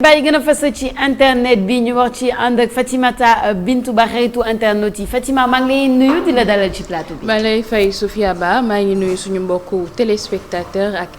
xibaar yi gën a fës ci internet bi ñu wax ci ànd ak Fatimata Bintou Ba xaritu internet yi Fatima maa ngi lay nuyu di la dalal ci plateau bi. maa lay fay Sophia Ba maa ngi nuyu suñu mbokku téléspectateur ak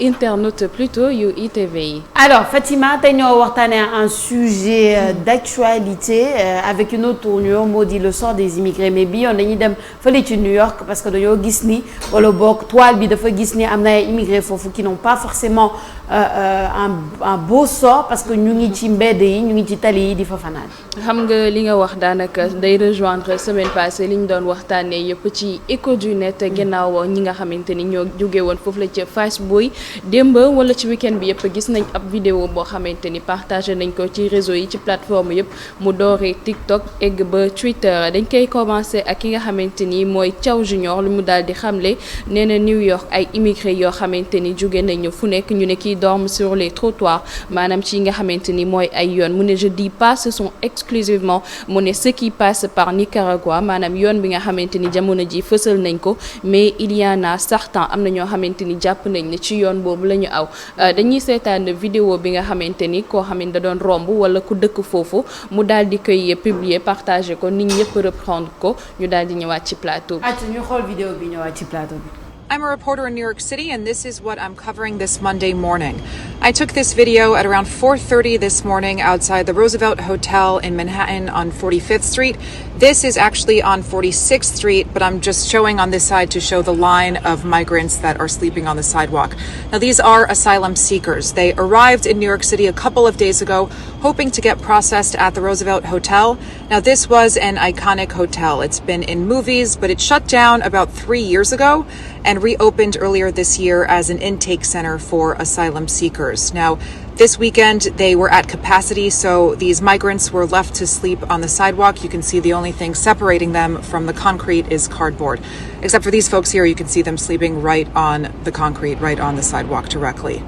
internaute plutôt yu ITV yi. alors Fatima tey ñoo waxtaanee un sujet d'actualité avec une autre tournure moo di le sort des immigrés mais bi yoon dañuy dem fële ci New York parce que dañoo gis ni wala boog toile bi dafa gis ni am na ay immigrés foofu qui n'ont pas forcément un beau sort parce que ñu ngi ci mbedd yi ñu ngi ci tali yi di fa fanaan. xam nga li nga wax daanaka day rejoindre semaine passée li ñu doon waxtaanee yëpp ci écho du net ginnaaw ñi nga xamante ni ñoo jóge woon foofu la ca Fass Boye démb wala ci week-end bi yëpp gis nañ ab vidéo boo xamante ni partagé nañ ko ci réseau yi ci plateforme yëpp mu dooree TikTok egg ba Twitter dañ koy commencé ak ki nga xamante ni mooy Thiaw Junior lu mu daal di xamle nee na New York ay immigré yoo xamante ni jóge nañu fu nekk ñu ne kii dorment sur les trottoirs maanaam ci nga xamante ni mooy ay yoon mu ne je dis pas ce sont exclusivement mu ne ceux qui passent par Nicaragua maanaam yoon bi nga xamante ni jamono ji fësal nañ ko mais il y en a certains am na ñoo xamante ni jàpp nañ ne ci yoon boobu la ñu aw dañuy seetaan vidéo bi nga xamante ni koo xam ne da doon romb wala ku dëkk foofu mu daal di koy publier partager ko nit ñëpp reprendre ko ñu daal di ñëwaat ci plateau bi. ñu xool vidéo bi ñëwaat ci plateau bi. I'm a reporter in New York City, and this is what I'm covering this Monday morning. I took this video at around 4:30 this morning outside the Roosevelt Hotel in Manhattan on 45th Street. This is actually on 46th Street, but I'm just showing on this side to show the line of migrants that are sleeping on the sidewalk. Now, these are asylum seekers. They arrived in New York City a couple of days ago, hoping to get processed at the Roosevelt Hotel. Now, this was an iconic hotel. It's been in movies, but it shut down about 3 years ago and reopened earlier this year as an intake center for asylum seekers. Now, this weekend, they were at capacity, so these migrants were left to sleep on the sidewalk. You can see the only thing separating them from the concrete is cardboard. Except for these folks here, you can see them sleeping right on the concrete, right on the sidewalk directly.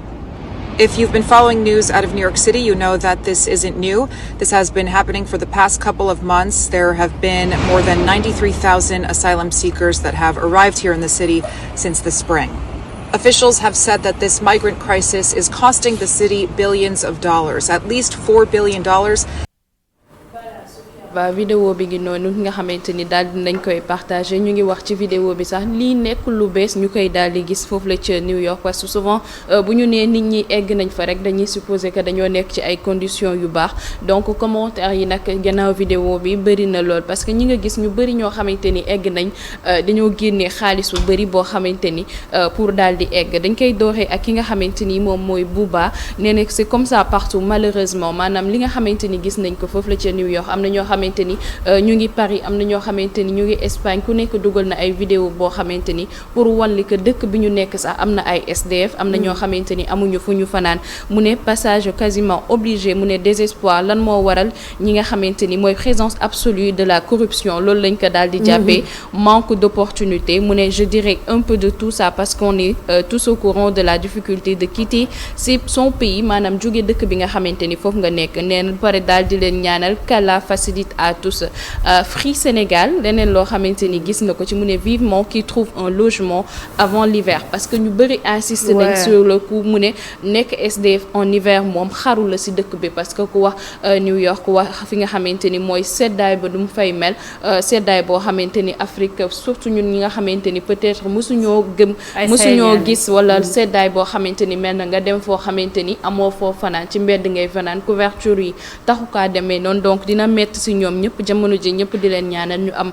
If you've been following news out of New York City, you know that this isn't new. This has been happening for the past couple of months. There have been more than 93,000 asylum seekers that have arrived here in the city since the spring. Officials have said that this migrant crisis is costing the city billions of dollars, at least $4 billion. ba vidéo bi gi noonu nga xamante ni daal dinañ koy partager ñu ngi wax ci vidéo bi sax lii nekk lu bees ñu koy daal di gis foofu la ca New York parce que souvent bu ñu nee nit ñi egg nañ fa rek dañuy supposer que dañoo nekk ci ay conditions yu baax donc commentaire yi nag gannaaw vidéo bi bëri na lool parce que ñi nga gis ñu bëri ñoo xamante ni egg nañ dañoo génnee xaalis bu bëri boo xamante ni pour daal di egg dañ koy dooree ak ki nga xamante ni moom mooy Bouba nee na c'est comme ça partout malheureusement maanaam li nga xamante ni gis nañ ko foofu la ca New York am na ñoo xamante ni ñu ngi Paris am na ñoo xamante ni ñu ngi Espagne ku nekk dugal na ay vidéo boo xamante ni pour wan li que dëkk bi ñu nekk sax am na ay SDF am na ñoo xamante ni amuñu fu ñu fanaan mu ne passage quasiment obligé mu ne désespoir lan moo waral ñi nga xamante ni mooy présence absolue de la corruption loolu lañ ko daal di jàppee manque d'opportunité mu ne je dirais un peu de tout ça parce qu'on est tous au courant de la difficulté de quitter son pays maanaam jóge dëkk bi nga xamante ni foofu nga nekk nee na pare daal di leen ñaanal qu'Allah facilite à tous. Free Sénégal leneen loo xamante ni gis na ko ci mu ne vivement qui trouve un logement avant l'hiver parce que ñu bëri insiste nañ sur le coup mu ne nekk SDF en hiver moom xaru la si dëkk bi parce que ku wax New York wax fi nga xamante ni mooy seddaay ba du mu fay mel seddaay boo xamante ni Afrique surtout ñun ñi nga xamante ni peut-être mosuñoo gis wala seddaay boo xamante ni mel na nga dem foo xamante ni amoo foo fanaan ci mbedd ngay fanaan couverture yi taxu kaa demee noonu donc dina metti si ñoom ñëpp jamono ji ñëpp di leen ñaanal ñu am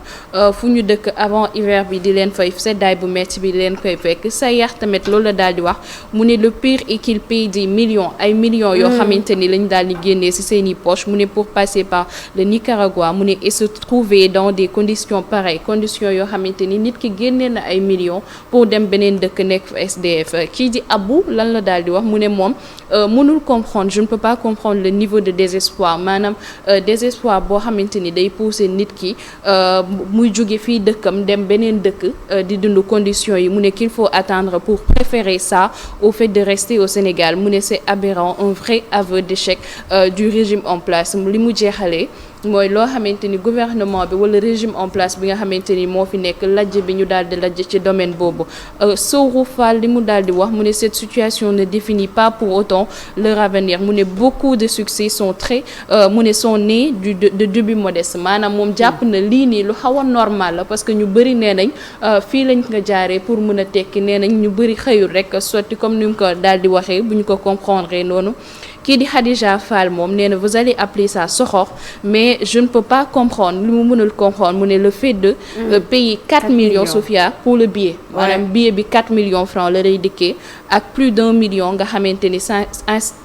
fu ñu dëkk avant hiver bi di leen fay seddaay bu metti bi di leen koy fekk sa yax tamit loolu la daal di wax mu ne le pire est qu'il paye des millions ay millions yoo xamante ni lañ daal di génnee ci seeni poche mu ne pour passer par le Nicaragua mu ne et se trouver dans des conditions pareilles conditions yoo xamante ni nit ki génnee na ay millions pour dem beneen dëkk nekk SDF kii di Abou lan la daal di wax mu ne moom mënul comprendre je ne peux pas comprendre le niveau de désespoir maanaam désespoir boo xamante ni day pousser nit ki muy jóge fii dëkkam dem beneen dëkk di dund conditions yi mu ne qu'il faut attendre pour préférer ça au fait de rester au Sénégal mu ne c'est aberrant un vrai aveu d'échec du régime en place li mu jeexalee mooy loo xamante ni gouvernement bi wala régime en place bi nga xamante ni moo fi nekk lajj bi ñu daal di lajj ci domaine boobu Sourou Fall li mu daal di wax mu ne cette situation ne définit pas pour autant leur avenir mu ne beaucoup de succès sont nés de début modeste maanaam moom jàpp na lii nii lu xaw a normal la parce que ñu bëri nee nañ fii lañ nga jaaree pour mën a tekki nee nañ ñu bëri xëyul rek sotti comme ni mu ko daal di waxee bu ñu ko comprendre noonu. kii di Khadija Fall moom nee na vous allez appeler ça soxor mais je ne peux pas comprendre li mu mënul comprendre mu ne le fait de payer 4 millions Sophia pour le billet maanaam billet bi 4 millions francs la lay dikkee ak plus d'1 million nga xamante ni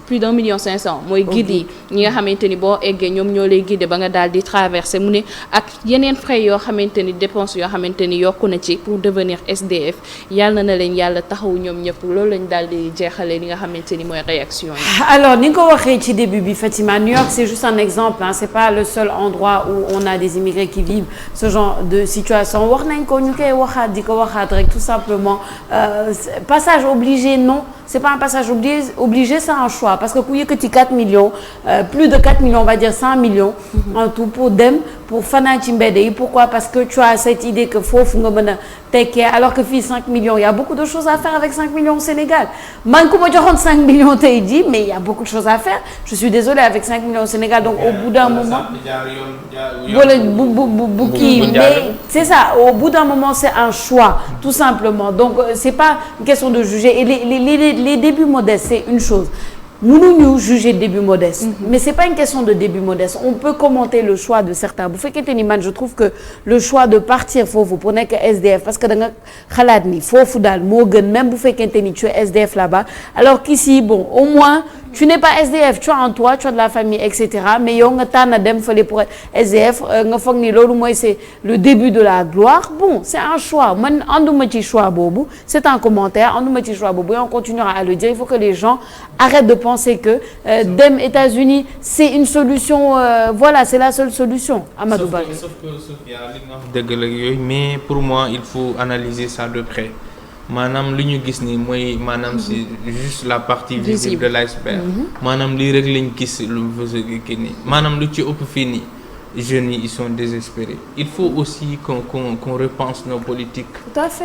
plus d'1 million 500 mooy guide yi ñi nga xamante ni boo eggee ñoom ñoo lay guider ba nga daal di traverser mu ne ak yeneen frais yoo xamante ni dépenses yoo xamante ni yokku na ci pour devenir SDF yàlla na leen yàlla taxawu ñoom ñëpp loolu lañ daal di jeexalee li nga xamante ni mooy réaction yi. Alors ni nga ko waxee ci début bi Fatima, New York c'est juste un exemple hein, c'est pas le seul endroit où on a des immigrés qui vivent ce genre de situation wax nañ ko ñu koy waxaat di ko waxaat rek tout simplement passage obligé non c'est pas un passage obligé c'est un choix parce que ku yëkkati 4 millions plus de 4 millions on va dire 5 millions en tout pour dem pour fanaan ci mbedd yi pourquoi parce que tu as cette idée que foofu nga mën a tekkee alors que fii 5 millions il y a beaucoup de choses à faire avec 5 millions au Sénégal man ku ma joxoon 5 millions tey jii mais il y a beaucoup de choses à faire je suis désolée avec 5 millions au Sénégal donc au bout d'un moment wala bu kii mais c'est ça au bout d'un moment c'est un choix tout simplement donc c'est pas une question de juger et les débuts modestes c'est une chose mënuñu juger début modeste mais c'est pas une question de début modeste on peut commenter le choix de certains bu fekkente ni man je trouve que le choix de partir foofu pour nekk SDF parce que da nga xalaat ni foofu daal moo gën même bu fekkente ni tu es SDF là-bas alors qu'ici bon au moins tu n'es pas SDF tu as un toit tu as de la famille etc mais yow nga tànn dem fële pour SDF nga foog ni loolu mooy c'est le début de la gloire bon c'est un choix man anduma ci choix boobu c'est un commentaire anduma ci choix boobu et on continuera à le dire il faut que les gens arrêtent de penser que dem États-Unis c'est une solution voilà c'est la seule solution Amadou Ba sauf que Sophia li nga wax dëgg la yooyu mais pour moi il faut analyser ça de près maanaam li ñu gis ni mooy maanaam c'est juste la partie visible de l'iceberg maanaam lii rek lañ gis lu kii nii maanaam lu ci ëpp fii nii jeunes yi ils sont désespérés il faut aussi qu'on repense nos politiques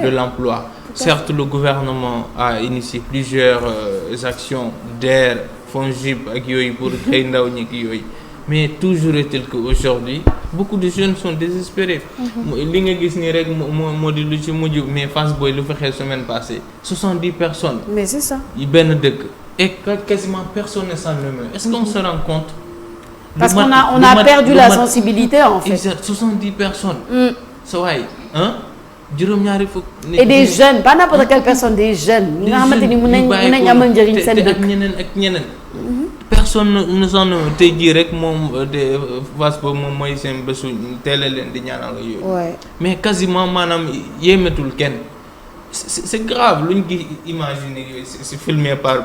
de l'emploi certes le gouvernement a initié plusieurs actions DER FONGIP ak yooyu pour xëy ndaw ñi ak yooyu mais toujours est-il que aujourd'hui beaucoup de jeunes sont désespérés li nga gis ni rek moo di lu ci mujj mais Fass Boy lu fa xew semaine passée 70 personnes mais c'est ça yi benn dëkk et quasiment personne ne s'en émeut est-ce qu'on se rend compte parce qu'on a perdu la sensibilité en fait 70 personnes sa waay juróom-ñaari fukk et des jeunes pas n'importe quelle personne des jeunes ñi nga xamante ni mën nañ amal njëriñ seen dëkk ak ñeneen personne ne s'en émeut tey jii rek moom de Fass Boy moom mooy seen bésu teele leen di ñaanal yooyu mais quasiment maanaam yéemetul kenn c'est grave lu ñu ngi imaginer yooyu c'est filmé par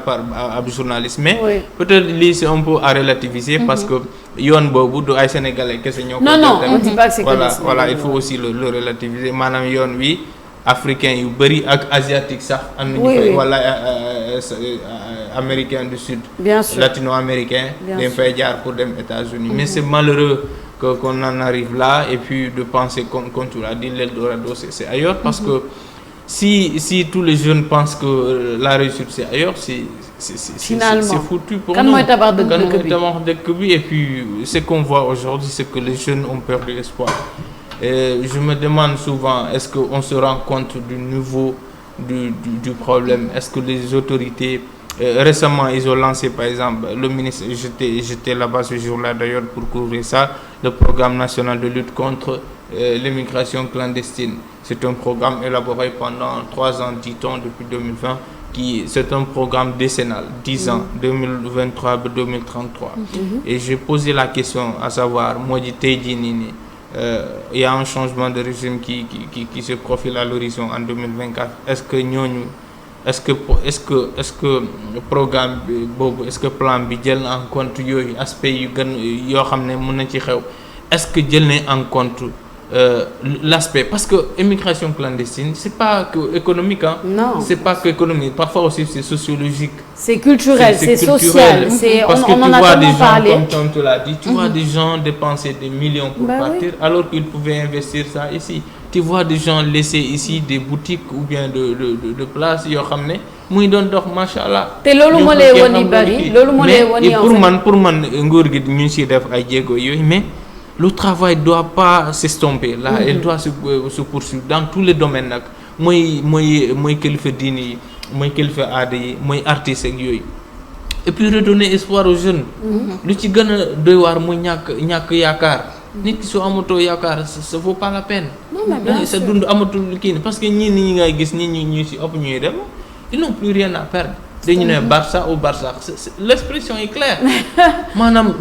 ab journaliste mais peut-être lii c'est un peu à relativiser parce que yoon boobu du ay sénégalais kese ñoo ko non on dit pas que c'est voilà il faut aussi le relativiser maanaam yoon wi africain yu bëri ak asiatique sax am nañu koy wala américain du sud bien sûr latino-américain dañ fay jaar pour dem États-Unis mais c'est malheureux qu'on en arrive là et puis de penser comme tu l'as dit l'Eldorado c'est ailleurs parce que si tous les jeunes pensent que la réussite c'est ailleurs c'est foutu pour nous kan mooy tabax dëkk bi et puis ce qu'on voit aujourd'hui c'est que les jeunes ont perdu espoir et je me demande souvent est-ce que on se rend compte du niveau du problème est-ce que les autorités récemment ils ont lancé par exemple le ministre j'étais là-bas ce jour-là d'ailleurs pour couvrir ça le programme national de lutte contre l'immigration clandestine c'est un programme élaboré pendant 3 ans dit-on depuis 2020 c'est un programme décennal 10 ans 2023 ba 2033 et j'ai posé la question à savoir moo di tey jii nii il y a un changement de régime qui se profile à l'horizon en 2024 est-ce que ñooñu est-ce que programme bi boobu est-ce que plan bi jël na en compte yooyu aspect yu gën yoo xam ne mën na ci xew est-ce que jël na en compte l'aspect, parce que immigration clandestine c'est pas que économique, hein. Non. C'est pas que économique, parfois aussi c'est sociologique. C'est culturel, c'est culturel. social. Parce que on en tu a vois des tellement gens, parlé. comme tu l'as dit, tu vois des gens dépenser des millions pour partir, alors qu'ils pouvaient investir ça ici. Tu vois des gens laisser ici des boutiques ou bien de places yoo xam ne muy doon dox macha allah. te loolu moo lay wan ni bari loolu moo lay wan ni mais pour man nguur gi ñu ngi siy def ay jéego yooyu, mais le travail doit pas s'estomper là. Il doit se poursuivre dans tous les domaines nag mooy kilifa diine yi mooy kilifa aada yi mooy artistes ak yooyu. Et puis redonner espoir aux jeunes. lu ci gën a doy waar muy ñàkk yaakaar. nit ki soo amatoo yaakaar ça vaut pas la peine. sa dund amatul kii parce que ñi ngay gis ñi ci ëpp ñuy dem ils n'ont plus rien à perdre. dañu ne Barça ou Barça l'expression est claire. maanaam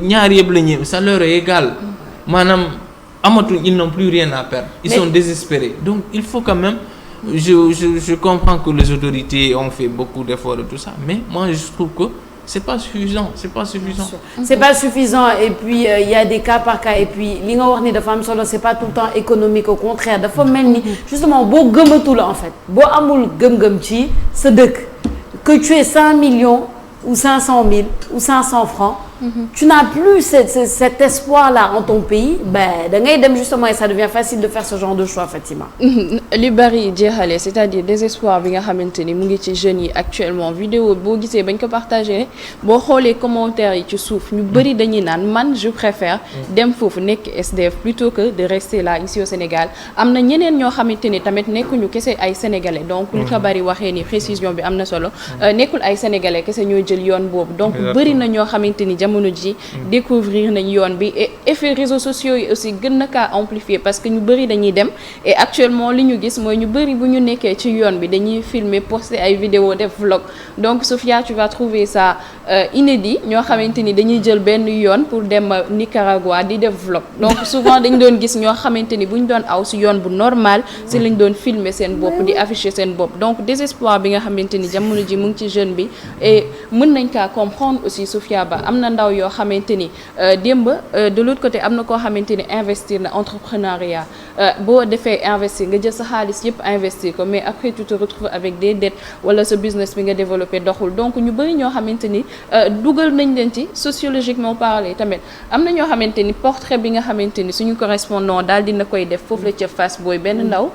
ñaar yëpp la ñuy ça leur est égal. maanaam amatul ils n'ont plus rien à perdre. Ils sont désespérés, donc il faut quand même. Je comprends que les autorités ont fait beaucoup d'efforts et tout ça, mais moi je trouve que c'est pas suffisant. C'est pas suffisant, et puis il y a des cas par cas, et puis li nga wax ni dafa am solo, c'est pas tout le temps économique, au contraire dafa mel ni justement boo gëmatul en fait boo amul gëm-gëm ci sa dëkk que tu aies 5 millions ou 500 000 ou 500 francs. Tu n'as plus cet espoir-là en ton pays, da ngay dem justement, et ça devient facile de faire ce genre de choix, Fatima. li bari jeexale, c'est-à-dire désespoir bi nga xamante ni mu ngi ci jeunes yi actuellement. Vidéo boo gisee bañ ko partagé boo xoolee commentaires yi ci suuf ñu bëri dañuy naan man je préfère dem foofu nekk SDF plutôt que de rester là ici au Sénégal. am na ñeneen ñoo xamante ni tamit nekkuñu kese ay sénégalais, donc li ko bari waxee ni précision bi am na solo. nekkul ay sénégalais kese ñoo jël yoon boobu, donc bëri na ñoo xamante ni jamono ji découvrir nañ yoon bi, et effet réseaux sociaux yi aussi gën na kaa amplifier parce que ñu bëri dañuy dem, et actuellement li ñu gis mooy ñu bëri bu ñu nekkee ci yoon bi dañuy filmer, poster ay vidéo, def vlog. Donc Sophia, tu vas trouver ça inédit, ñoo xamante ni dañuy jël benn yoon pour dem Nicaragua di def vlog. Donc souvent dañ doon gis ñoo xamante ni bu ñu doon aw si yoon bu normal si lañ doon filmer seen bopp, di afficher seen bopp. Donc désespoir bi nga xamante ni jamono ji mu ngi ci jeune bi, et mën nañ kaa comprendre aussi. Sophia Ba, am na ndaw yoo xamante ni démb de l'autre côté am na koo xamante ni investir na entrepreneuriat, boo defee investir nga jël sa xaalis yëpp investir ko, mais après tu te retrouves avec des dettes, wala sa business bi nga développé doxul. Donc ñu bëri ñoo xamante ni dugal nañ leen ci sociologiquement parler. Tamit am na ñoo xamante ni portrait bi nga xamante ni suñu correspondant daal dina koy def foofu la ca Fass Boy, benn ndaw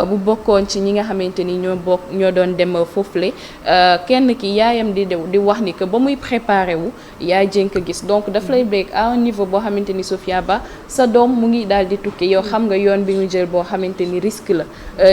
bu bokkoon ci ñi nga xamante ni ñoo doon dem foofu la kenn ki yaayam di wax ni que ba muy préparé wu yaay jënk gis. Donc daf lay break à un niveau boo xamante ni Sophia Ba, sa doom mu ngi daal di tukki, yow xam nga yoon bi ñu jël boo xamante ni risque la,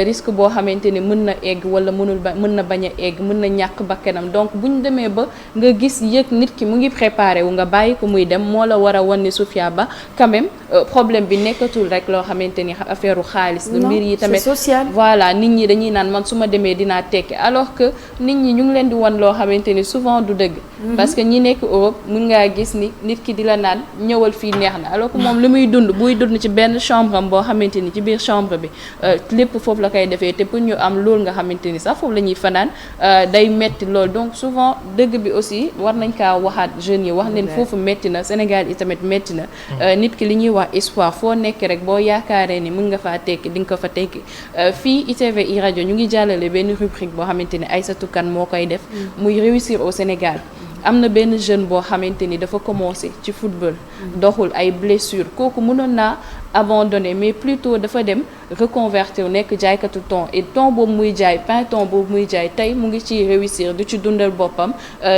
risque boo xamante ni mën na egg wala mën na bañ a egg, mën na ñàkk bakkanam. Donc bu ñu demee ba nga gis yëg nit ki mu ngi préparé wu nga bàyyi ko muy dem, moo la war a wan ni Sophia Ba quand même problème bi nekkatul rek loo xamante ni affaire u xaalis la, mbir yi tamit social. Voilà, nit ñi dañuy naan man su ma demee dinaa tekki, alors que nit ñi ñu ngi leen di wan loo xamante ni souvent du dëgg. Parce que ñi nekk Europe mun ngaa gis ni nit ki di la naan ñëwal fii neex na, alors que moom li muy dund buy dund ci benn chambre am boo xamante ni ci biir chambre bi lépp foofu la koy defee, te pour ñu am loolu nga xamante ni sax foofu la ñuy fanaan day metti lool. Donc souvent dëgg bi aussi war nañ kaa waxaat jeunes yi, wax leen foofu metti na, Sénégal yi tamit metti na. nit ki li ñuy wax espoir, foo nekk rek boo yaakaaree ni mën nga faa tekki di nga ko fa tekki. fii ITV i rajo ñu ngi jàllale benn rubrique boo xamante ni Aïssatou Kane moo koy def, muy réussir au Sénégal. am na benn jeune boo xamante ni dafa commencé ci football, doxul, ay blessure, kooku mënoon naa abandonné, mais plutôt dafa dem reconvertir nekk jaaykatu thon, et thon boobu muy jaay, pain thon boobu muy jaay tey mu ngi ciy réussir di ci dundal boppam,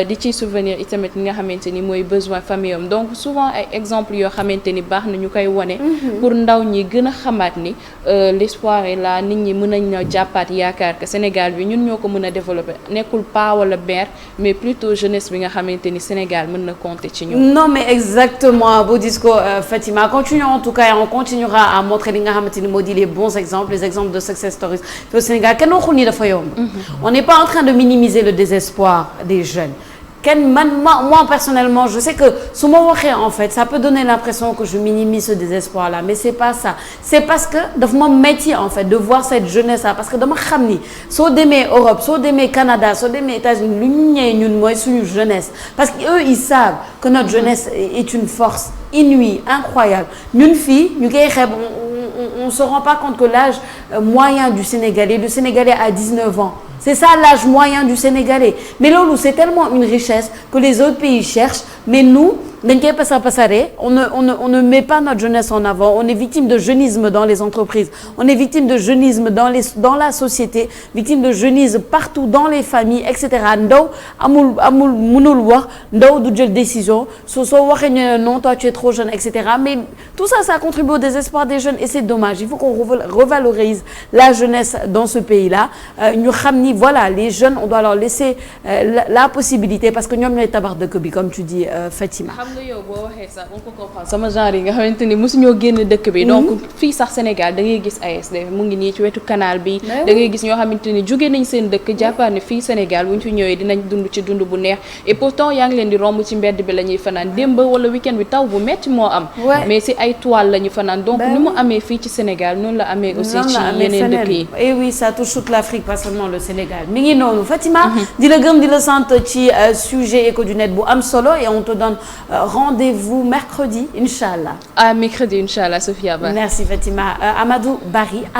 di ciy souvenir itamit ñi nga xamante ni mooy besoin famille am. Donc souvent ay exemple yoo xamante ni baax na ñu koy wane pour ndaw ñi gën a xamaat ni l'espoir est là, nit ñi mën nañ na jàppaat yaakaar que Sénégal bi ñun ñoo ko mën a développer, nekkul pas wala beer, mais plutôt jeunesse bi nga xamante ni Sénégal mën na compter ci ñoom. Non mais exactement, beau discours Fatima. Continuons en tout cas, et on continuera à montrer li nga xamante ni moo di les bons exemples, les exemples de success stories au Sénégal. Kenn waxul ni dafa yomb. On n'est pas en train de minimiser le désespoir des jeunes. Moi personnellement, je sais que su ma waxee en fait, ça peut donner l'impression que je minimise ce désespoir-là, mais c'est pas ça. C'est parce que daf ma métier en fait de voir cette jeunesse-là, parce que dama xam ni soo demee Europe, soo demee Canada, soo demee États-Unis, lu ñu ñëwee ñun mooy suñu jeunesse, parce que eux ils savent que notre jeunesse est une force inouïe, incroyable. Ñun fii ñu koy xeeb, on se rend pas compte que l'âge moyen du Sénégalais, le Sénégalais a 19 ans. C'est ça l'âge moyen du Sénégalais. Mais loolu c'est tellement une richesse que les autres pays cherchent, mais nous dañ koy pasare on ne met pas notre jeunesse en avant. On est victime de jeunisme dans les entreprises. On est victime de jeunisme dans la société, victime de jeunisme partout dans les familles, etc. Ndaw amul mënul wax, ndaw du jël décision. Soo waxee ñu non, toi tu es trop jeune, etc. Mais tout ça, ça contribue au désespoir des jeunes et c'est dommage. Il faut qu'on revalorise la jeunesse dans ce pays-là. Ñu xam ni voilà, les jeunes, on doit leur laisser la possibilité parce que ñoom ñooy tabax dëkk bi comme tu dis Fatima. xam nga yow boo waxee sax on peut comprendre sama genre yi nga xamante ni mosuñoo génn dëkk bi. donc fii sax Sénégal da ngay gis ASD mu ngi nii ci wetu canal bi. da ngay gis ñoo xamante ni jóge nañ seen dëkk jàppaar ne fii Sénégal bu ñu fi ñëwee dinañ dund ci dund bu neex et pourtant yaa ngi leen di romb ci mbedd bi la ñuy fanaan démb wala week-end bi taw bu metti moo am. mais si ay toile la ñu fanaan donc ni mu amee fii ci Sénégal noonu la amee aussi ci yeneen dëkk yi. et oui ça touche toute l'Afrique pas seulement le Sénégal mi ngi noonu Fatima. di la gëm di la sant ci sujet Eco du Net bu am solo et on te donne rendez-vous mercredi, Inch'Allah. À mercredi, Inch'Allah, Sophia Ba. Merci Fatima. Amadou Barry.